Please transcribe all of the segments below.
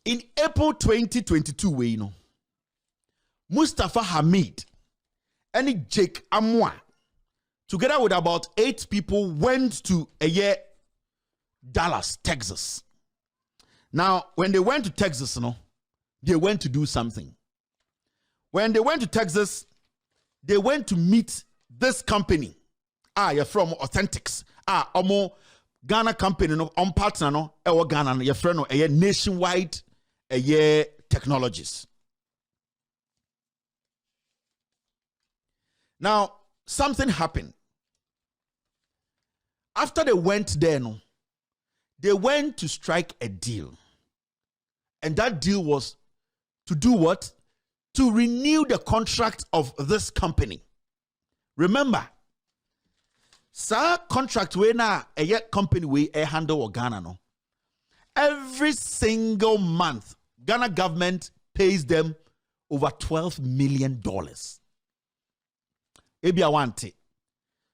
In April 2022, we know Mustapha Hamid and Jake Amwa, together with about 8 people, went to Döllars, Texas. Now, when they went to Texas, they went to do something. When they went to Texas, they went to meet this company. You're from Authentics. Omo Ghana company partner Ghana. Your friend nationwide technologies. Now, something happened. After they went there, they went to strike a deal. And that deal was to do what? To renew the contract of this company. Remember, contract we na a company we handle Ghana every single month, Ghana government pays them over $12 million.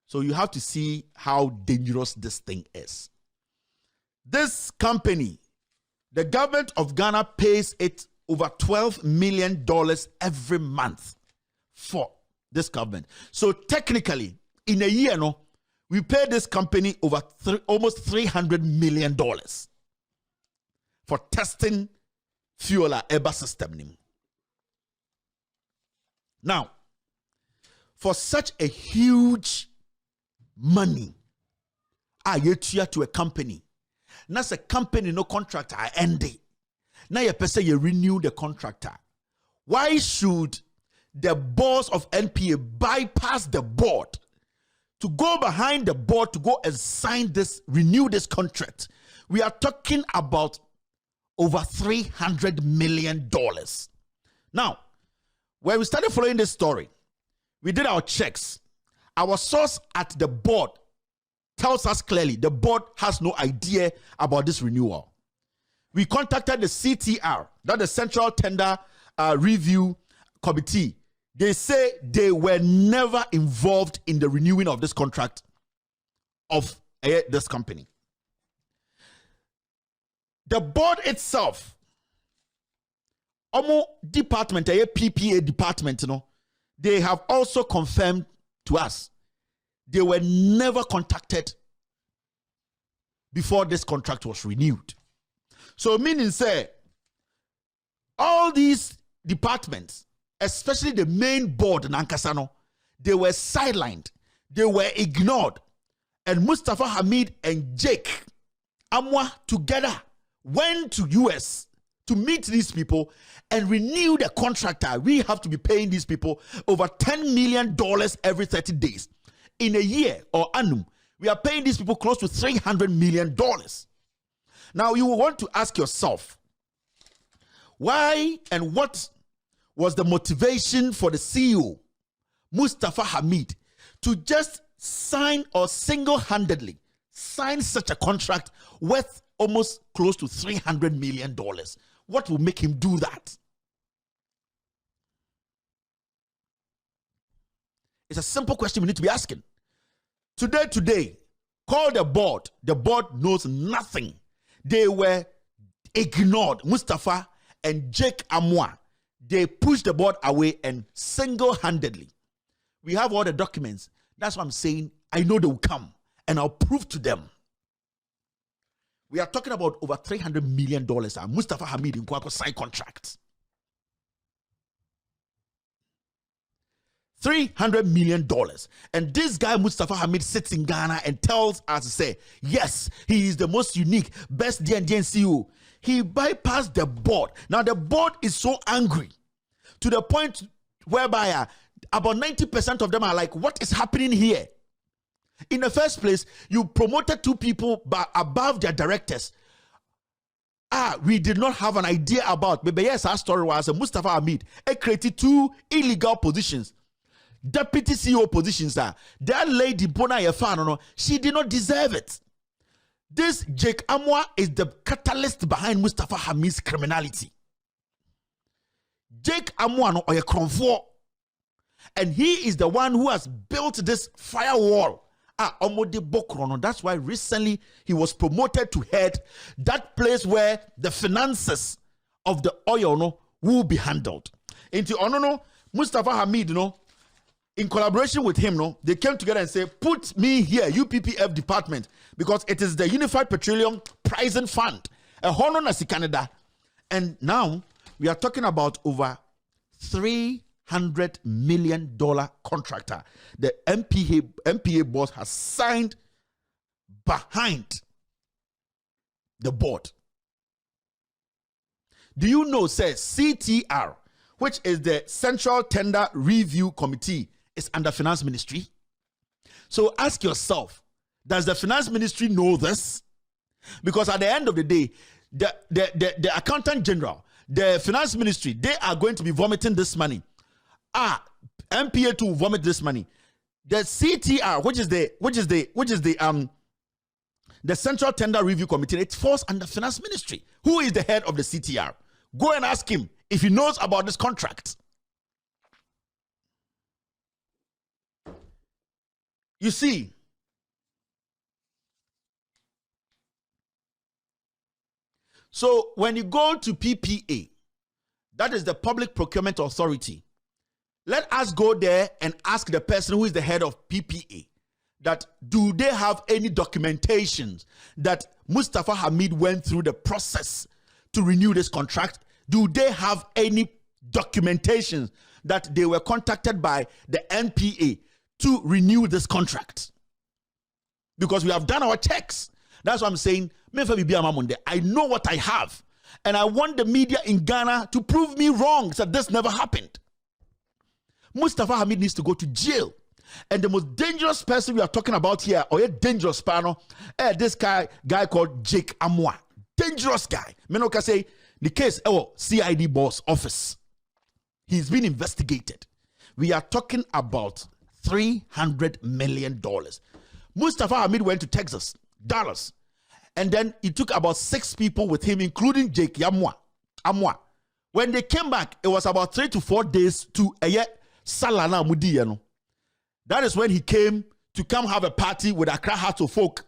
So you have to see how dangerous this thing is. This company, the government of Ghana pays it over $12 million every month for this government. So technically, in a year, we pay this company over almost $300 million for testing fuel EBA system. Now, for such a huge money, to a company, that's a company no contractor ended. Now you say you renew the contractor. Why should the boss of NPA bypass the board to go behind the board to go and renew this contract? We are talking about over $300 million. Now, when we started following this story, we did our checks. Our source at the board tells us clearly the board has no idea about this renewal. We contacted the CTR, that's the Central Tender Review Committee. They say they were never involved in the renewing of this contract of this company. The board itself, department, PPA department, they have also confirmed to us they were never contacted before this contract was renewed. So meaning say, all these departments, especially the main board in Ankasano, they were sidelined, they were ignored. And Mustapha Hamid and Jake Amwa together went to US to meet these people and renew the contract. We have to be paying these people over $10 million every 30 days. In a year or annum, we are paying these people close to $300 million. Now, you will want to ask yourself, why and what was the motivation for the CEO, Mustapha Hamid, to just sign or single-handedly sign such a contract worth almost close to $300 million? What will make him do that? It's a simple question we need to be asking. Today, call the board. The board knows nothing. They were ignored. Mustapha and Jake Amwa, they pushed the board away and single-handedly. We have all the documents. That's what I'm saying. I know they will come and I'll prove to them. We are talking about over $300 million. Mustapha Hamid in Kwako sign contract. $300 million. And this guy, Mustapha Hamid, sits in Ghana and tells us to say, yes, he is the most unique, best DNDN CEO. He bypassed the board. Now, the board is so angry to the point whereby about 90% of them are like, what is happening here? In the first place, you promoted 2 people above their directors. We did not have an idea about. But yes, our story was Mustapha Hamid created 2 illegal positions. Deputy CEO positions. That lady, she did not deserve it. This Jake Amwa is the catalyst behind Mustapha Hamid's criminality. Jake Amwa or a Kronfo, and he is the one who has built this firewall. That's why recently he was promoted to head that place where the finances of the oil no will be handled. Into no Mustapha Hamid no, in collaboration with him no, they came together and say, put me here, UPPF department, because it is the Unified Petroleum Pricing Fund, a honor nasi Canada. And now we are talking about over $300 million contractor. The MPA boss has signed behind the board. Do you know, says CTR, which is the Central Tender Review Committee, is under Finance Ministry? So ask yourself, does the Finance Ministry know this? Because at the end of the day, the Accountant General, the Finance Ministry, they are going to be vomiting this money. MPA to vomit this money. The CTR, which is the Central Tender Review Committee, it falls under Finance Ministry. Who is the head of the CTR? Go and ask him if he knows about this contract. You see, so when you go to PPA, that is the Public Procurement Authority, let us go there and ask the person who is the head of PPA that do they have any documentations that Mustapha Hamid went through the process to renew this contract? Do they have any documentation that they were contacted by the NPA to renew this contract? Because we have done our checks. That's what I'm saying. I know what I have. And I want the media in Ghana to prove me wrong that this never happened. Mustapha Hamid needs to go to jail. And the most dangerous person we are talking about here, or a dangerous panel, this guy called Jake Amwa. Dangerous guy. Menoka say the case, CID boss office. He's been investigated. We are talking about $300 million. Mustapha Hamid went to Texas, Döllars, and then he took about 6 people with him, including Jake Amwa. When they came back, it was about 3 to 4 days to Salana Mudiyano. That is when he came to come have a party with Accra Heart of Folk.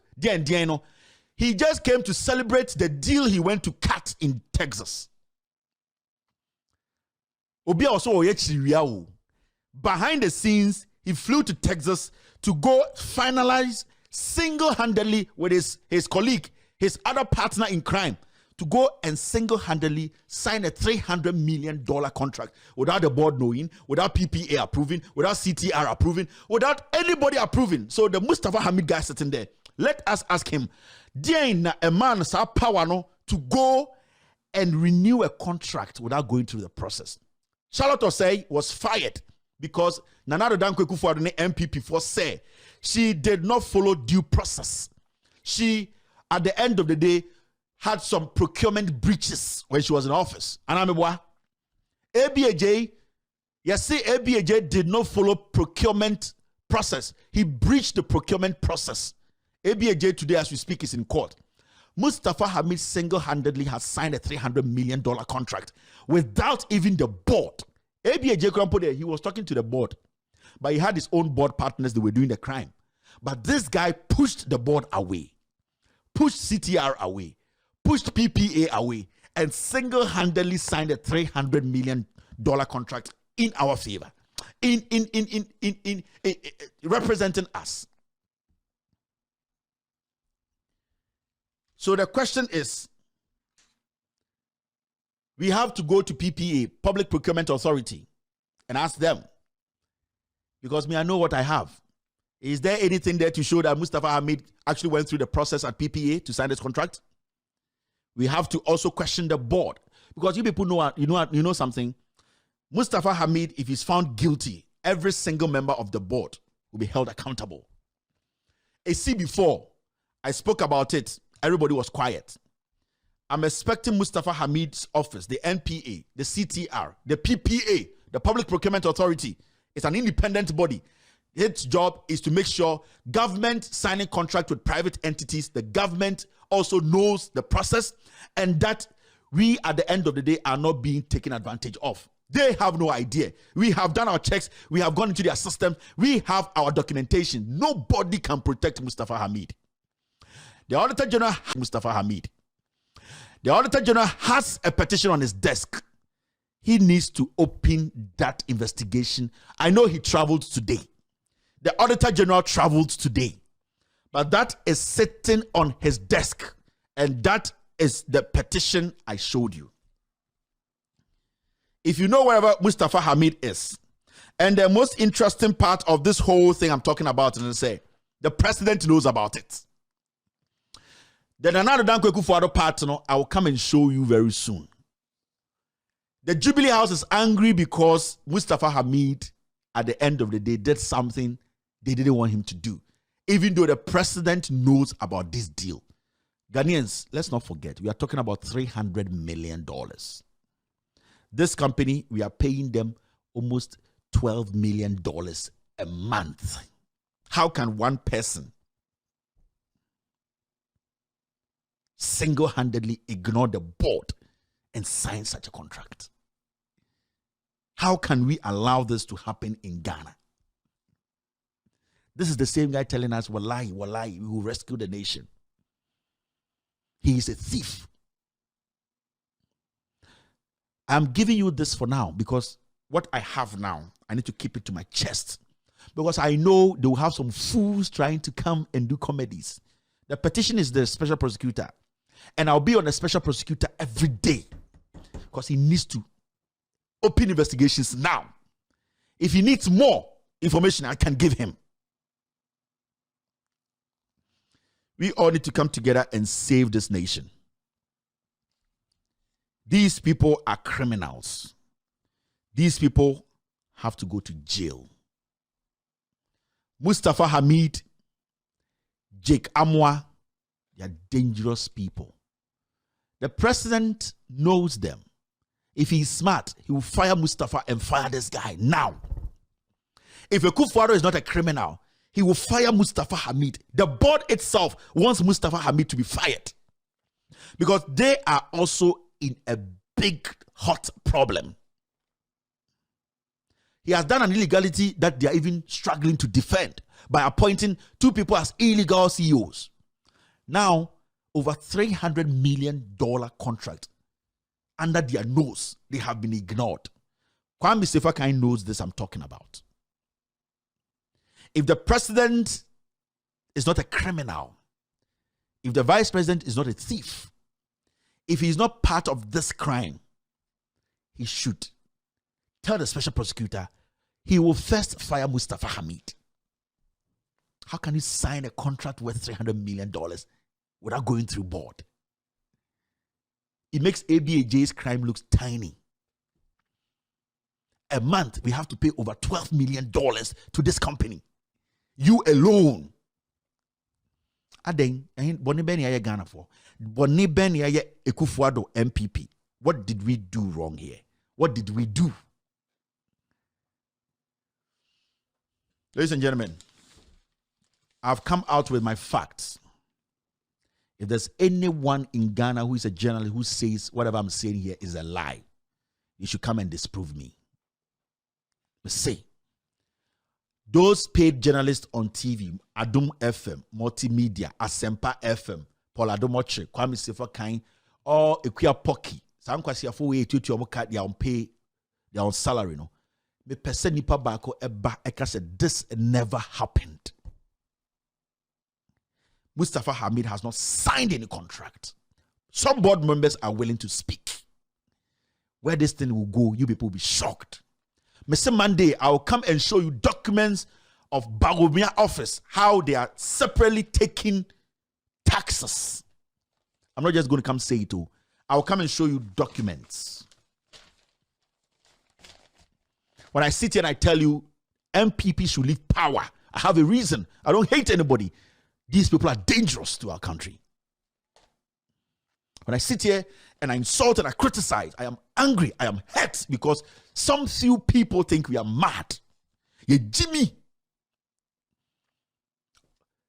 He just came to celebrate the deal he went to cut in Texas. Behind the scenes, he flew to Texas to go finalize single-handedly with his colleague, his other partner in crime, to go and single-handedly sign a $300 million contract without the board knowing, without PPA approving, without CTR approving, without anybody approving. So the Mustapha Hamid guy sitting there, let us ask him, Diana, a man has power no, to go and renew a contract without going through the process. Charlotte Osei was fired because Nanado Dankweku for the MPP for say she did not follow due process. She, at the end of the day, had some procurement breaches when she was in office. And I'm ABAJ, you see, ABAJ did not follow procurement process. He breached the procurement process. ABAJ today, as we speak, is in court. Mustapha Hamid single-handedly has signed a $300 million contract without even the board. ABAJ, he was talking to the board, but he had his own board partners that were doing the crime. But this guy pushed the board away, pushed CTR away, pushed PPA away, and single-handedly signed a $300 million contract in our favor, in representing us. So the question is, we have to go to PPA, Public Procurement Authority, and ask them, because I know what I have. Is there anything there to show that Mustapha Hamid actually went through the process at PPA to sign this contract? We have to also question the board, because you people know, you know something. Mustapha Hamid, if he's found guilty, every single member of the board will be held accountable. See, before I spoke about it, everybody was quiet. I'm expecting Mustapha Hamid's office, the NPA, the CTR, the PPA, the Public Procurement Authority. It's an independent body. Its job is to make sure government signing contract with private entities, the government also knows the process, and that we, at the end of the day, are not being taken advantage of. They have no idea. We have done our checks. We have gone into their system. We have our documentation. Nobody can protect Mustapha Hamid. The Auditor General, Mustapha Hamid. The Auditor General has a petition on his desk. He needs to open that investigation. I know he traveled today. The Auditor General traveled today. But that is sitting on his desk. And that is the petition I showed you. If you know wherever Mustapha Hamid is, and the most interesting part of this whole thing I'm talking about, and I say, the president knows about it. Then another Danko Kufuor part, I will come and show you very soon. The Jubilee House is angry because Mustapha Hamid, at the end of the day, did something they didn't want him to do, even though the president knows about this deal. Ghanaians, let's not forget, we are talking about $300 million. This company, we are paying them almost $12 million a month. How can one person single-handedly ignore the board and sign such a contract? How can we allow this to happen in Ghana? This is the same guy telling us, wallahi, wallahi, we will rescue the nation. He is a thief. I'm giving you this for now because what I have now, I need to keep it to my chest. Because I know they will have some fools trying to come and do comedies. The petition is the special prosecutor. And I'll be on the special prosecutor every day. Because he needs to open investigations now. If he needs more information, I can give him. We all need to come together and save this nation. These people are criminals. These people have to go to jail. Mustapha Hamid, Jake Amwa, they are dangerous people. The president knows them. If he's smart, he will fire Mustapha and fire this guy now. If Kufuor is not a criminal, he will fire Mustapha Hamid. The board itself wants Mustapha Hamid to be fired because they are also in a big, hot problem. He has done an illegality that they are even struggling to defend by appointing two people as illegal CEOs. Now, over $300 million contract under their nose, they have been ignored. Kwame Mustapha knows this I'm talking about. If the president is not a criminal, if the vice president is not a thief, if he is not part of this crime, he should tell the special prosecutor he will first fire Mustapha Hamid. How can he sign a contract worth $300 million without going through board? It makes ABAJ's crime look tiny. A month, we have to pay over $12 million to this company. You alone. Aden, Bonnie Benny Aya Ghana for. Bonnie Benny Aya Ekufuado MPP. What did we do wrong here? What did we do? Ladies and gentlemen, I've come out with my facts. If there's anyone in Ghana who is a journalist who says whatever I'm saying here is a lie, you should come and disprove me. But say, those paid journalists on TV, Adum FM, Multimedia, Asempa FM, Paul Adomoche, Kwame Mustapha, or Equia Pocky, some kwasi afo we to omoka they on pay, they on salary no. Me person nipa bako eba eka said this never happened. Mustapha Hamid has not signed any contract. Some board members are willing to speak. Where this thing will go, you people will be shocked. Mr. Monday, I will come and show you documents of Bagomia office, how they are separately taking taxes. I'm not just going to come say it all. I will come and show you documents. When I sit here and I tell you MPP should leave power, I have a reason. I don't hate anybody. These people are dangerous to our country. When I sit here and I insult and I criticize, I am angry, I am hurt because some few people think we are mad. Yeah, Jimmy.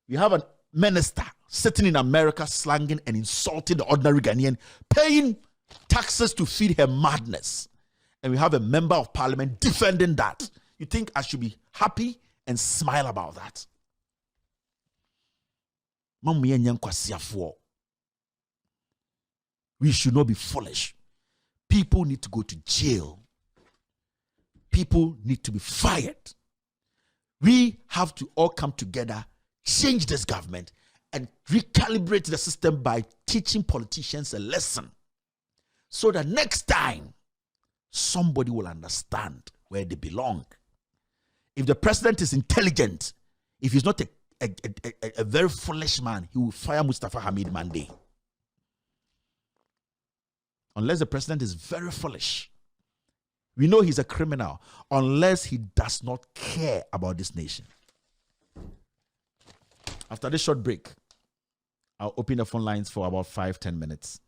We have a minister sitting in America slanging and insulting the ordinary Ghanaian, paying taxes to feed her madness. And we have a member of parliament defending that. You think I should be happy and smile about that? We should not be foolish. People need to go to jail. People need to be fired. We have to all come together, change this government, and recalibrate the system by teaching politicians a lesson, so that next time somebody will understand where they belong. If the president is intelligent, if he's not a very foolish man, he will fire Mustapha Hamid Monday. Unless the president is very foolish. We know he's a criminal, unless he does not care about this nation. After this short break, I'll open the phone lines for about 5-10 minutes.